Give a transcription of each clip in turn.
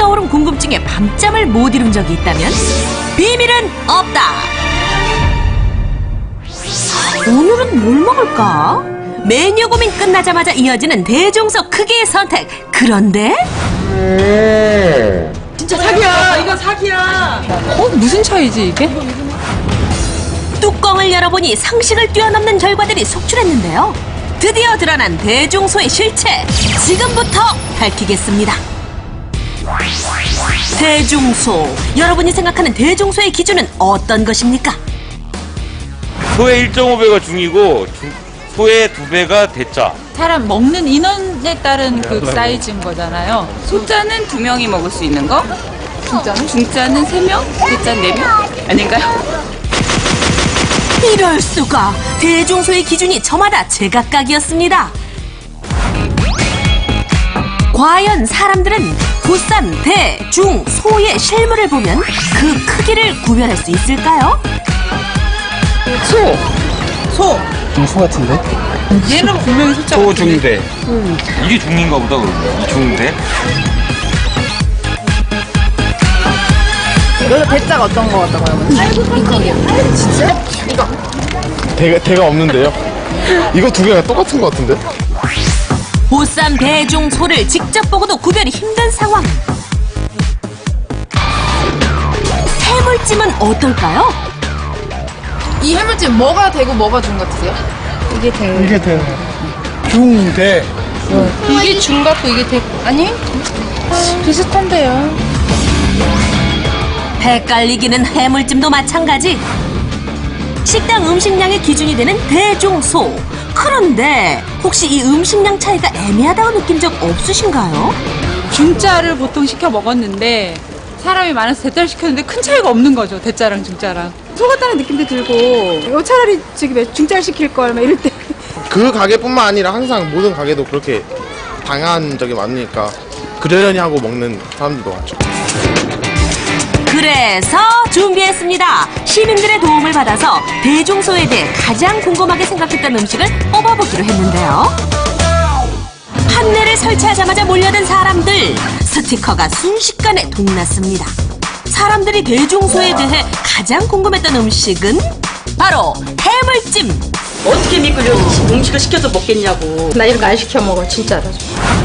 떠오른 궁금증에 밤잠을 못 이룬 적이 있다면 비밀은 없다. 오늘은 뭘 먹을까? 메뉴 고민 끝나자마자 이어지는 대중소 크기의 선택. 그런데 진짜 사기야. 이거 사기야. 무슨 차이지 이게? 뚜껑을 열어보니 상식을 뛰어넘는 결과들이 속출했는데요. 드디어 드러난 대중소의 실체, 지금부터 밝히겠습니다. 대중소, 여러분이 생각하는 대중소의 기준은 어떤 것입니까? 소의 1.5배가 중이고 소의 2배가 대짜. 사람 먹는 인원에 따른 그 사이즈인 거잖아요. 소자는 2명이 먹을 수 있는 거. 중자는 3명, 대자 4명 아닌가요? 이럴 수가! 대중소의 기준이 저마다 제각각이었습니다. 과연 사람들은 보쌈, 대, 중, 소의 실물을 보면 그 크기를 구별할 수 있을까요? 소. 소 같은데? 얘는 분명히 소자 소 같은데. 중대. 이게 중인가 보다 그러면. 이 중대. 여기서 대자가 어떤 거 같다고요? 이거요. 진짜? 이거. 대가 없는데요? 이거 두 개가 똑같은 것 같은데? 보쌈, 대, 중, 소를 직접 보고도 구별이 힘든 상황. 해물찜은 어떨까요? 이 해물찜 뭐가 대고 뭐가 중 같으세요? 이게 대. 중대. 이게 중 같고 이게 대. 아니? 비슷한데요. 헷갈리기는 해물찜도 마찬가지. 식당 음식량의 기준이 되는 대중소. 그런데 혹시 이 음식량 차이가 애매하다고 느낀 적 없으신가요? 중자를 보통 시켜 먹었는데 사람이 많아서 대짜를 시켰는데 큰 차이가 없는 거죠. 대짜랑 중자랑. 소 같다는 느낌도 들고 차라리 저기 중짜를 시킬 걸 막 이럴 때 그 가게뿐만 아니라 항상 모든 가게도 그렇게 당한 적이 많으니까 그러려니 하고 먹는 사람들도 많죠. 그래서 준비했습니다. 시민들의 도움을 받아서 대중소에 대해 가장 궁금하게 생각했던 음식을 뽑아보기로 했는데요. 판넬을 설치하자마자 몰려든 사람들. 스티커가 순식간에 동났습니다. 사람들이 대중소에 대해 가장 궁금했던 음식은 바로 해물찜. 어떻게 믿고 음식을 시켜서 먹겠냐고. 나 이런 거 안 시켜 먹어 진짜로.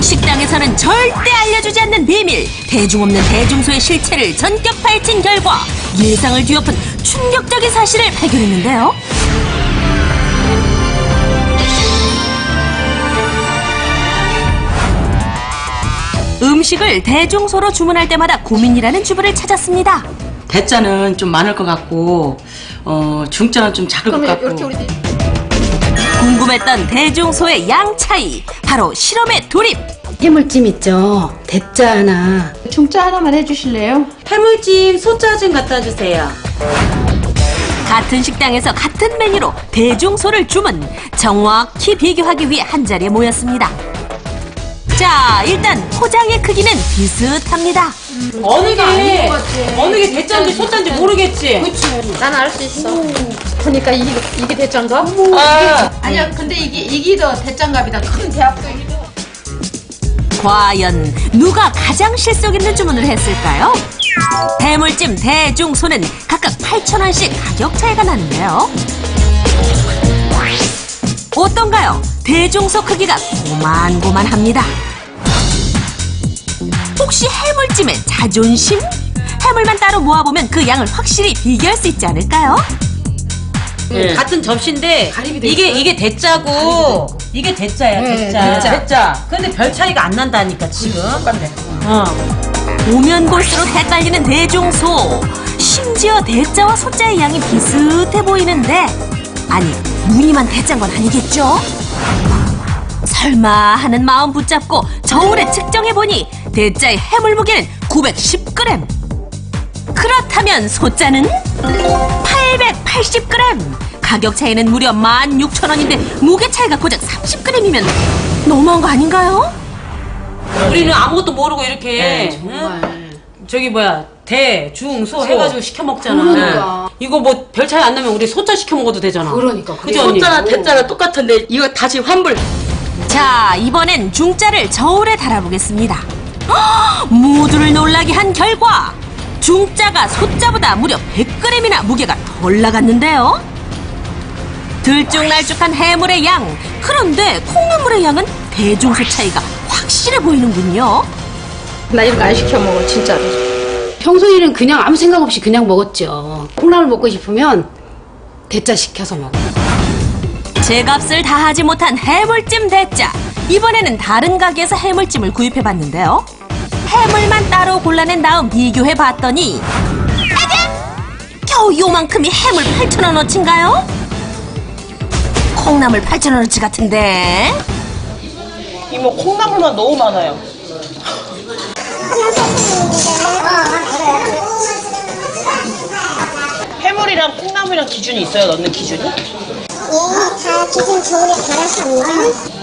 식당에서는 절대 알려주지 않는 비밀. 대중 없는 대중소의 실체를 전격 파헤친 결과 예상을 뒤엎은 충격적인 사실을 발견했는데요. 음식을 대중소로 주문할 때마다 고민이라는 주부를 찾았습니다. 대자는 좀 많을 것 같고, 중자는 좀 작을 것 같고. 이렇게 우리 궁금했던 대중소의 양 차이, 바로 실험에 돌입. 해물찜 있죠? 대짜 하나. 중짜 하나만 해주실래요? 해물찜 소자 좀 갖다 주세요. 같은 식당에서 같은 메뉴로 대중소를 주문. 정확히 비교하기 위해 한자리에 모였습니다. 자, 일단 포장의 크기는 비슷합니다. 어느 게 대자인지 소자인지 모르겠지. 난 알 수 있어. 보니까 이게 대짜인가? 아니야, 근데 이게 더 대짜인가보다 큰 대합도 이게 더. 과연 누가 가장 실속 있는 주문을 했을까요? 해물찜, 대중소는 각각 8,000원씩 가격 차이가 나는데요. 어떤가요? 대중소 크기가 고만고만합니다. 혹시 해물찜의 자존심? 해물만 따로 모아보면 그 양을 확실히 비교할 수 있지 않을까요? 같은 접시인데 이게 대짜고 이게 대짜야. 대짜. 근데 별 차이가 안 난다니까 지금. 오면 볼수록 헷갈리는 대중소. 심지어 대짜와 소자의 양이 비슷해 보이는데, 아니 무늬만 대짜인 건 아니겠죠? 설마 하는 마음 붙잡고 저울에 측정해보니 대짜의 해물 무게는 910g. 그렇다면 소자는 880g. 가격 차이는 무려 16,000원인데 무게 차이가 고작 30g이면 너무한 거 아닌가요? 우리는 아무것도 모르고 이렇게 저기 뭐야 대, 중, 소 해가지고 시켜 먹잖아. 그러니까. 이거 뭐 별 차이 안 나면 우리 소자 시켜 먹어도 되잖아. 그러니까. 그죠 언니? 소자나 대자나 똑같은데 이거 다시 환불. 자, 이번엔 중자를 저울에 달아보겠습니다. 헉, 모두를 놀라게 한 결과 중짜가 소짜보다 무려 100g이나 무게가 덜 나갔는데요. 들쭉날쭉한 해물의 양, 그런데 콩나물의 양은 대중소 차이가 확실해 보이는군요. 나 이런 거 안 시켜 먹어 진짜로. 평소에는 그냥 아무 생각 없이 그냥 먹었죠. 콩나물 먹고 싶으면 대짜 시켜서 먹어요. 제값을 다하지 못한 해물찜 대짜. 이번에는 다른 가게에서 해물찜을 구입해봤는데요. 해물만 따로 골라낸 다음 비교해봤더니 겨우 요만큼이 해물 8,000원어치인가요? 콩나물 8,000원어치 같은데. 이모 콩나물만 너무 많아요. 해물이랑 콩나물이랑 기준이 있어요? 넣는 기준이? 다 기준 조율에 따라서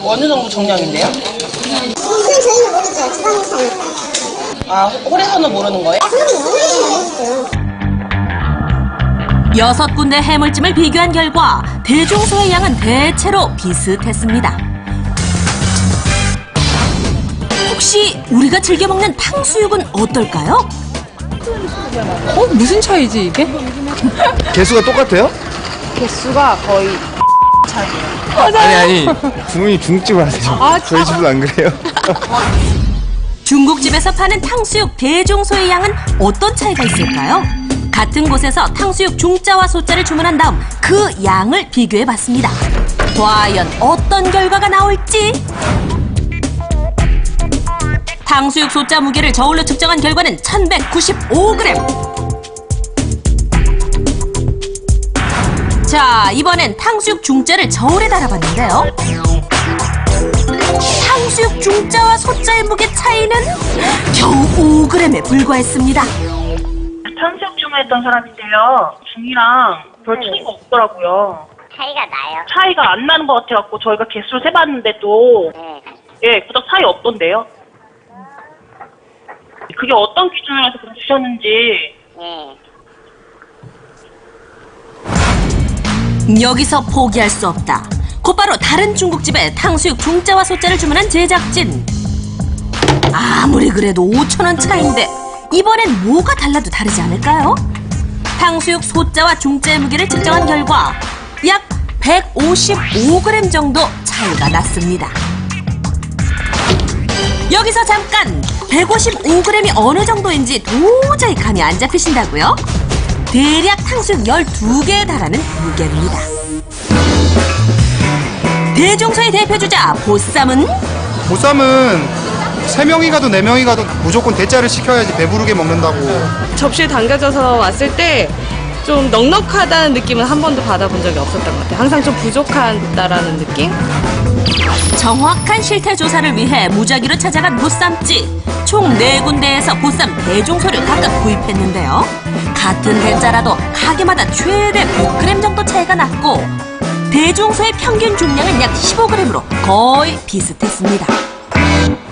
어느 정도 정량인데요? 이건 저희는 모르죠. 지방에서는. 아 홀에서는 모르는 거예요? 모르죠. 6군데 해물찜을 비교한 결과 대중소의 양은 대체로 비슷했습니다. 혹시 우리가 즐겨 먹는 탕수육은 어떨까요? 무슨 차이지 이게? 개수가 똑같아요? 개수가 거의 아니 부모님 중국집을 하세요. 저희 집은 안 그래요. 중국집에서 파는 탕수육 대중소의 양은 어떤 차이가 있을까요? 같은 곳에서 탕수육 중짜와 소짜를 주문한 다음 그 양을 비교해봤습니다. 과연 어떤 결과가 나올지? 탕수육 소짜 무게를 저울로 측정한 결과는 1195g. 자, 이번엔 탕수육 중짜를 저울에 달아봤는데요. 탕수육 중짜와 소짜의 무게 차이는 겨우 5g에 불과했습니다. 탕수육 주문했던 사람인데요. 중이랑 별 차이가 없더라고요. 차이가 나요. 차이가 안 나는 것 같아갖고 저희가 개수를 세봤는데 또 예, 그닥 차이 없던데요. 그게 어떤 기준으로 해서 그렇게 주셨는지. 여기서 포기할 수 없다. 곧바로 다른 중국집에 탕수육 중짜와 소짜를 주문한 제작진. 아무리 그래도 5,000원 차이인데 이번엔 뭐가 달라도 다르지 않을까요? 탕수육 소짜와 중짜의 무게를 측정한 결과 약 155g 정도 차이가 났습니다. 여기서 잠깐! 155g이 어느 정도인지 도저히 감이 안 잡히신다고요? 대략 탕수육 12개에 달하는 무게입니다. 대중소의 대표주자 보쌈은? 보쌈은 3명이 가도 4명이 가도 무조건 대짜를 시켜야지 배부르게 먹는다고. 접시에 담겨져서 왔을 때 좀 넉넉하다는 느낌은 한 번도 받아본 적이 없었던 것 같아요. 항상 좀 부족하다라는 느낌? 정확한 실태 조사를 위해 무작위로 찾아간 보쌈집. 총 4군데에서 보쌈 대중소를 각각 구입했는데요. 같은 대짜라도 가게마다 최대 100g 정도 차이가 났고 대중소의 평균 중량은 약 15g으로 거의 비슷했습니다.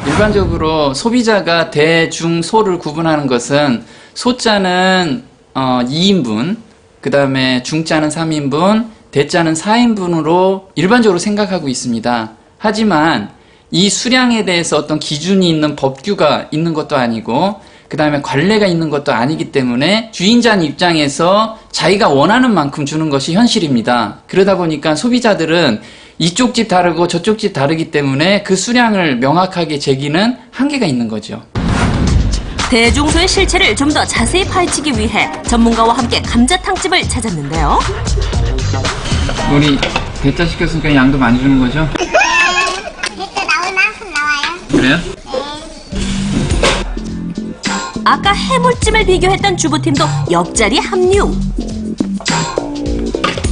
일반적으로 소비자가 대, 중, 소를 구분하는 것은 소짜는 2인분, 그 다음에 중짜는 3인분, 대짜는 4인분으로 일반적으로 생각하고 있습니다. 하지만 이 수량에 대해서 어떤 기준이 있는 법규가 있는 것도 아니고 그 다음에 관례가 있는 것도 아니기 때문에 주인자 입장에서 자기가 원하는 만큼 주는 것이 현실입니다. 그러다 보니까 소비자들은 이쪽 집 다르고 저쪽 집 다르기 때문에 그 수량을 명확하게 재기는 한계가 있는 거죠. 대중소의 실체를 좀 더 자세히 파헤치기 위해 전문가와 함께 감자탕집을 찾았는데요. 우리 대짜 시켰으니까 양도 많이 주는 거죠? 대짜 나올 만큼 나와요. 그래요? 아까 해물찜을 비교했던 주부팀도 옆자리 합류.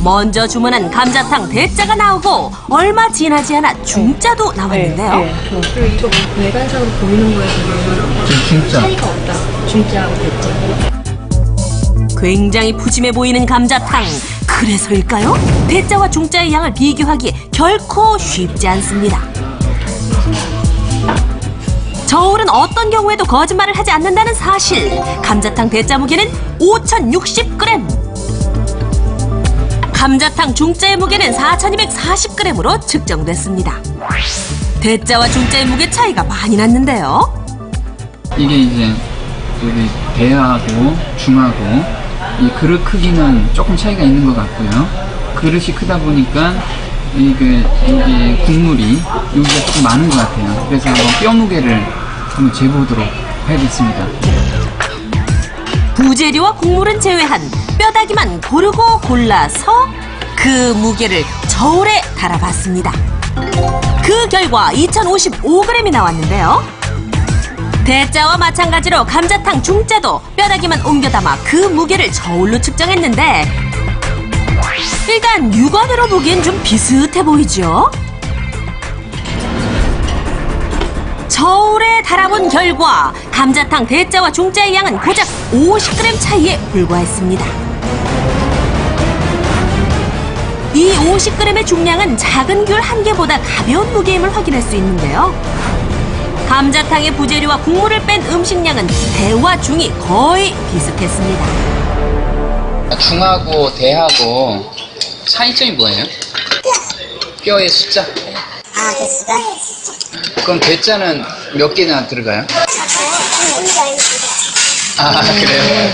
먼저 주문한 감자탕 대짜가 나오고 얼마 지나지 않아 중짜도 나왔는데요. 그리고 이거 외관상으로 보이는 거에서는 진짜 차이가 없다. 중짜하고 대짜. 굉장히 푸짐해 보이는 감자탕. 그래서일까요? 대짜와 중짜의 양을 비교하기 결코 쉽지 않습니다. 저울은 어떤 경우에도 거짓말을 하지 않는다는 사실. 감자탕 대짜 무게는 5,060g. 감자탕 중짜의 무게는 4,240g으로 측정됐습니다. 대짜와 중짜의 무게 차이가 많이 났는데요. 이게 이제 여기 대하고 중하고 이 그릇 크기는 조금 차이가 있는 것 같고요. 그릇이 크다 보니까 이게 국물이 여기가 조금 많은 것 같아요. 그래서 한번 뼈 무게를 한번 재보도록 하겠습니다. 부재료와 국물은 제외한 뼈다귀만 고르고 골라서 그 무게를 저울에 달아봤습니다. 그 결과 2055g이 나왔는데요. 대짜와 마찬가지로 감자탕 중짜도 뼈다귀만 옮겨 담아 그 무게를 저울로 측정했는데 일단 육안으로 보기엔 좀 비슷해 보이죠? 저울에 달아본 결과 감자탕 대짜와 중짜의 양은 고작 50g 차이에 불과했습니다. 이 50g의 중량은 작은 귤 한 개보다 가벼운 무게임을 확인할 수 있는데요. 감자탕의 부재료와 국물을 뺀 음식량은 대와 중이 거의 비슷했습니다. 중하고 대하고 차이점이 뭐예요? 뼈의 숫자? 아, 그 숫자? 그럼 대자는 몇 개나 들어가요? 아, 그래요?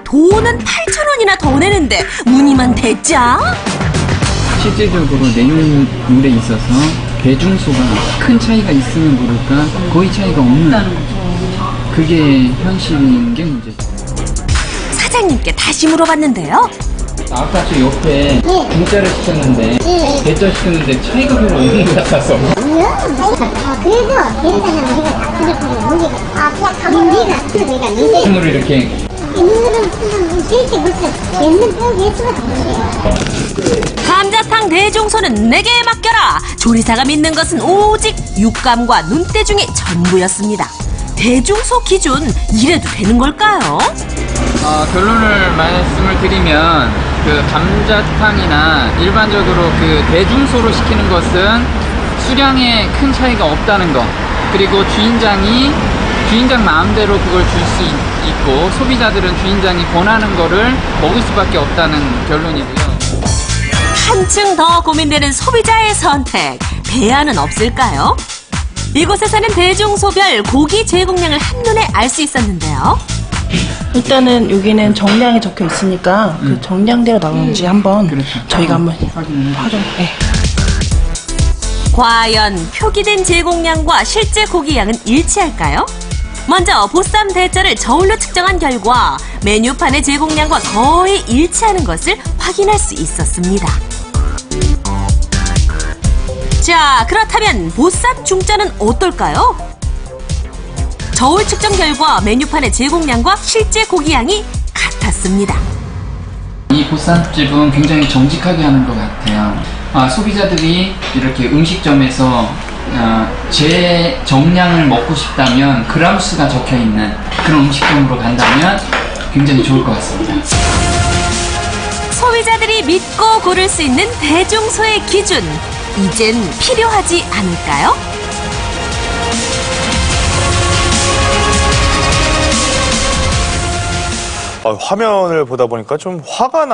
돈은 8,000원이나 더 내는데 무늬만 대짜? 실질적으로 내용물에 있어서 대중소가 큰 차이가 있으면 모를까 거의 차이가 없는 그게 현실인 게 문제죠. 사장님께 다시 물어봤는데요. 아까 저 옆에 중짜를 시켰는데 대짜 시켰는데 차이가 별로 없는 것 같아서. 아, 그래도 괜찮아. 우리가 부족하고 문제가 문제가 국물을 이렇게 실제 무슨 옛날 뼈 예수가 다른데. 감자탕 대중소는 내게 맡겨라. 조리사가 믿는 것은 오직 육감과 눈대중이 전부였습니다. 대중소 기준 이래도 되는 걸까요? 결론을 말씀을 드리면 그 감자탕이나 일반적으로 그 대중소로 시키는 것은 수량에 큰 차이가 없다는 거, 그리고 주인장 마음대로 그걸 줄 수 있고 소비자들은 주인장이 권하는 거를 먹을 수밖에 없다는 결론이고요. 한층 더 고민되는 소비자의 선택. 배안은 없을까요? 이곳에서는 대중소별 고기 제공량을 한눈에 알 수 있었는데요. 일단은 여기는 정량이 적혀 있으니까 그 정량대로 나오는지 한번 저희가 한번 확인해. 과연 표기된 제공량과 실제 고기 양은 일치할까요? 먼저 보쌈 대짜를 저울로 측정한 결과 메뉴판의 제공량과 거의 일치하는 것을 확인할 수 있었습니다. 자, 그렇다면 보쌈 중짜는 어떨까요? 저울 측정 결과 메뉴판의 제공량과 실제 고기 양이 같았습니다. 이 보쌈집은 굉장히 정직하게 하는 것 같아요. 소비자들이 이렇게 음식점에서 제 정량을 먹고 싶다면 그람수가 적혀있는 그런 음식점으로 간다면 굉장히 좋을 것 같습니다. 소비자들이 믿고 고를 수 있는 대중소의 기준, 이젠 필요하지 않을까요? 화면을 보다 보니까 좀 화가 납니다.